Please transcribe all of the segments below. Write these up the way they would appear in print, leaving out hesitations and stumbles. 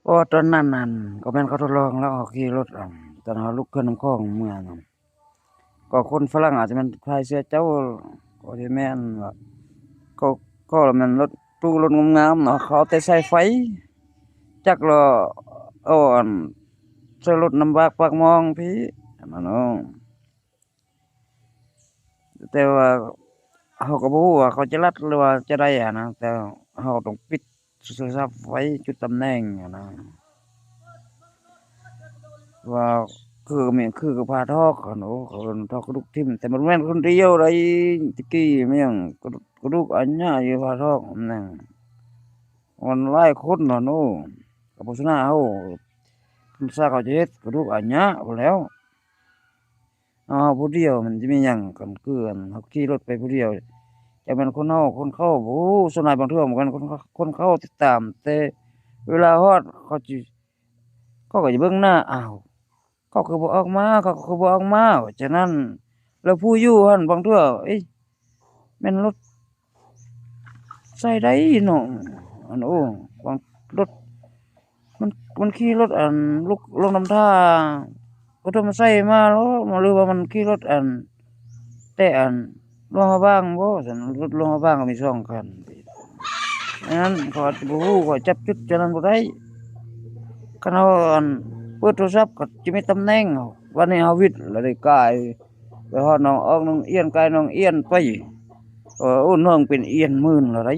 โอ้ตอนนั้นนั่นก็แม่นเขาทดลองแล้วเขาขี่รถตอนเขาลุกขึ้นน้ำคลองเมื่อนั้นก็คนฝรั่งอาจจะแม่นพายเสื้อเจ้าก็สิแม่นว่าก็ก็แม่นรถตู้รถงามๆเนาะเขาเอาแต่ใส่ไฟจักล้อเอาใส่รถน้ำบากปากหม้องพี่อันนั้นเนาะแต่ว่าเขาก็บ่ฮู้ว่าเขาจะลัดหรือว่าจะได้อะนะแต่เขาต้องปิดโทรศัพท์ไว้จุดตำแหน่งอะนะว่าคือก็พาทอกอะเนาะเขาทอกกระดูกทิ่มแต่มันแม่นคนเดียวได้ตะกี้มันยังกระดูกอันใหญ่อยู่พาทอกนั่นมันหลายคนเนาะเนาะก็บ่ชนะเฮาซาเขาจะเฮ็ดกระดูกอันใหญ่พู้นแหล้วเอาเฮาผู้เดียวมันสิมีหยังกันคืออันเฮาขี่รถไปผู้เดียวจักแม่นคนเฮาคนเขาโอ้ส่วนหลายบางเทื่อเหมือนกันคนเขาติดตามแต่เวลาฮอดเขาก็จะเบิ่งหน้าอ้าว เขาคือบ่ออกมาเขาคือบ่ออกมาฉะนั้นแล้วผู้อยู่หั่นบางเทื่อเอ๊ะแม่นรถไสใดเนาะอันโอ้บางรถมันมันขี่รถลุกลงนำทางบ่ต้องมาใส่มาแล้วหรือว่ามันขี่รถแต่หลวงพระบางบ่ซั่นรถหลวงพระบางก็มี2คันอันนั้นข้อยบ่ฮู้ข้อยจับจุดฉะนั้นบ่ได้คันเฮาเปิดโทรศัพท์ก็สิมีตำแหน่งวันนี้เฮาวิทย์แล้วได้กายไปฮอดหนองออกหนองเอียนกายหนองเอียนไปโอ้น้องเป็นเอียนหมื่นแล้วได้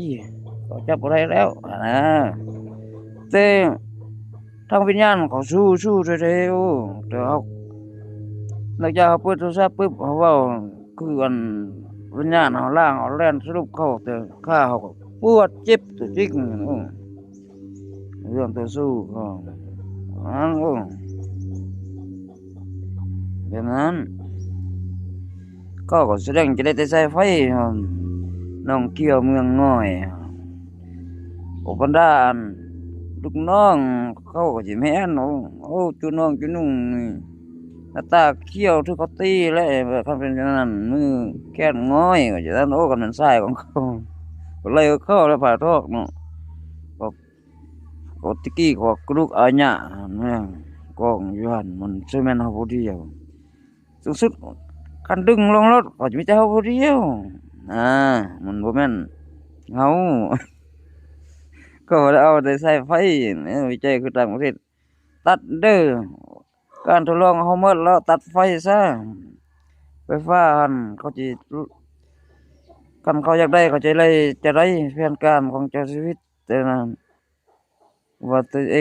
ก็จับบ่ได้แล้วอะนะแต่ทางวิญญาณเขาสู้ๆแท้ๆโอ้แต่เฮาหลังจากเฮาเปิดโทรศัพท์ปึ๊บเขาเว้าคือวิญญาณเฮาล่างเฮาแล่นสรุปเข้าแต่ขาเฮาก็ปวดเจ็บตัวจริงเรื่องต่อสู้ก็อันโอ้แบบนั้นก็แสดงจะได้แต่ใช้ไฟน้องเกี่ยวเมืองน้อยโอ้บรรดาลูกน้องเขาก็สิแม่นโอ้จูน้องจูนุ่งนี่หน้าตาเขี้ยวที่เขาตีแล้วคันเป็นจังนั้นมือแก้นง้อยก็จะนั้นโอ้กันเป็นทรายของเขาก็เลยเข้าแล้วผ่าทอกเนาะก็ก็ตะกี้ก็กระดูกอาญะแม่งกองอยู่หั่นมันสิแม่นเฮาผู้เดียวสูงสุดคันดึงลงรถก็จะมีแต่เฮาผู้เดียวอามันบ่แม่นเฮา ก็เอาแต่ใช้ไฟเนี่ยวิจัยคือต่างประเทศตัดเด้อการทดลองเฮาหมดแล้วตัดไฟซะไฟฟ้าหั่นเขาสิคันเขาอยากได้เขาจะได้แผนการของเจ้าชีวิตแต่นั้นว่าตัวเอง